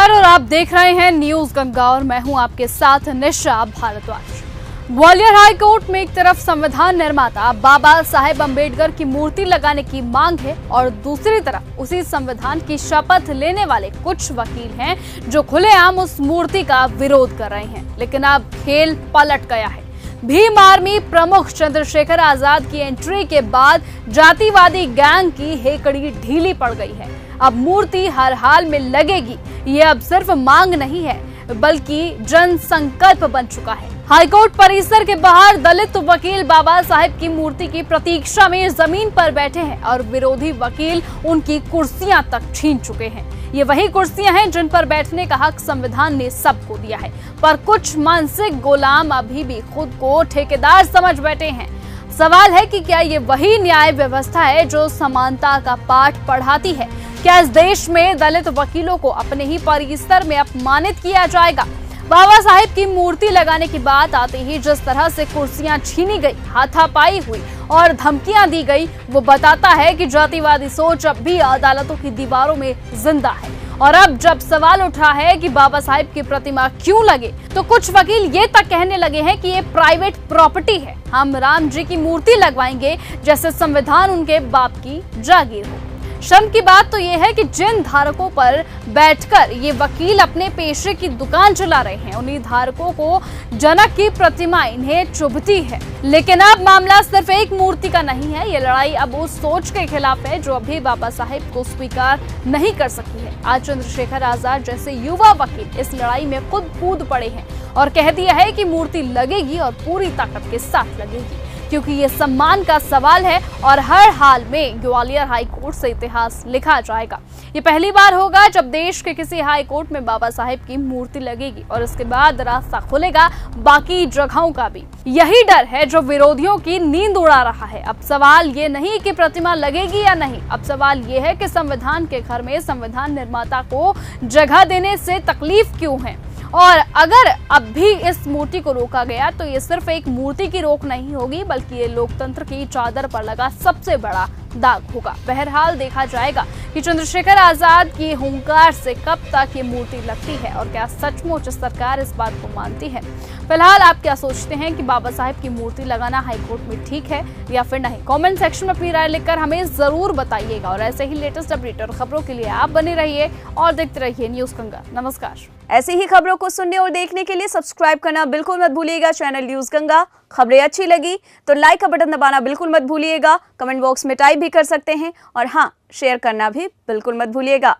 नमस्कार और आप देख रहे हैं न्यूज गंगा और मैं हूं आपके साथ निशा भारद्वाज। ग्वालियर हाई कोर्ट में एक तरफ संविधान निर्माता बाबा साहेब अम्बेडकर की मूर्ति लगाने की मांग है और दूसरी तरफ उसी संविधान की शपथ लेने वाले कुछ वकील हैं जो खुलेआम उस मूर्ति का विरोध कर रहे हैं। लेकिन अब खेल पलट गया है। भीम आर्मी प्रमुख चंद्रशेखर आजाद की एंट्री के बाद जातिवादी गैंग की हेकड़ी ढीली पड़ गई है। अब मूर्ति हर हाल में लगेगी, ये अब सिर्फ मांग नहीं है बल्कि जन संकल्प बन चुका है। हाईकोर्ट परिसर के बाहर दलित वकील बाबा साहेब की मूर्ति की प्रतीक्षा में जमीन पर बैठे हैं और विरोधी वकील उनकी कुर्सियां तक छीन चुके हैं। ये वही कुर्सियां हैं जिन पर बैठने का हक संविधान ने सबको दिया है, पर कुछ मानसिक गुलाम अभी भी खुद को ठेकेदार समझ बैठे हैं। सवाल है कि क्या ये वही न्याय व्यवस्था है जो समानता का पाठ पढ़ाती है? क्या इस देश में दलित वकीलों को अपने ही परिसर में अपमानित किया जाएगा? बाबा साहेब की मूर्ति लगाने की बात आते ही जिस तरह से कुर्सियां छीनी गई, हाथापाई हुई और धमकियां दी गई, वो बताता है कि जातिवादी सोच अब भी अदालतों की दीवारों में जिंदा है। और अब जब सवाल उठा है कि बाबा साहेब की प्रतिमा क्यों लगे, तो कुछ वकील ये तक कहने लगे हैं कि ये प्राइवेट प्रॉपर्टी है, हम राम जी की मूर्ति लगवाएंगे जैसे संविधान उनके बाप की जागीर हो। शर्म की बात तो ये है कि जिन धारकों पर बैठकर ये वकील अपने पेशे की दुकान चला रहे हैं, उन्हीं धारकों को जनक की प्रतिमा इन्हें चुभती है। लेकिन अब मामला सिर्फ एक मूर्ति का नहीं है, ये लड़ाई अब उस सोच के खिलाफ है जो अभी बाबा साहेब को स्वीकार नहीं कर सकी है। आज चंद्रशेखर आजाद जैसे युवा वकील इस लड़ाई में खुद कूद पड़े हैं और कह दिया है कि मूर्ति लगेगी और पूरी ताकत के साथ लगेगी, क्योंकि ये सम्मान का सवाल है और हर हाल में ग्वालियर हाई कोर्ट से इतिहास लिखा जाएगा। ये पहली बार होगा जब देश के किसी हाई कोर्ट में बाबा साहेब की मूर्ति लगेगी और इसके बाद रास्ता खुलेगा बाकी जगहों का भी। यही डर है जो विरोधियों की नींद उड़ा रहा है। अब सवाल ये नहीं कि प्रतिमा लगेगी या नहीं, अब सवाल ये है कि संविधान के घर में संविधान निर्माता को जगह देने से तकलीफ क्यों है। और अगर अब भी इस मूर्ति को रोका गया तो ये सिर्फ एक मूर्ति की रोक नहीं होगी, बल्कि ये लोकतंत्र की चादर पर लगा सबसे बड़ा दाग होगा। बहरहाल देखा जाएगा कि चंद्रशेखर आजाद की हुंकार से कब तक ये मूर्ति लगती है और क्या सचमुच सरकार इस बात को मानती है। फिलहाल आप क्या सोचते हैं कि बाबा साहेब की मूर्ति लगाना हाईकोर्ट में ठीक है या फिर नहीं? कमेंट सेक्शन में अपनी राय लिखकर हमें जरूर बताइएगा और ऐसे ही लेटेस्ट अपडेट और खबरों के लिए आप बने रहिए और देखते रहिए न्यूज गंगा। नमस्कार। ऐसी ही खबरों को सुनने और देखने के लिए सब्सक्राइब करना बिल्कुल मत भूलिएगा चैनल न्यूज गंगा। खबरें अच्छी लगी तो लाइक का बटन दबाना बिल्कुल मत भूलिएगा, कमेंट बॉक्स में टाइप भी कर सकते हैं और हाँ, शेयर करना भी बिल्कुल मत भूलिएगा।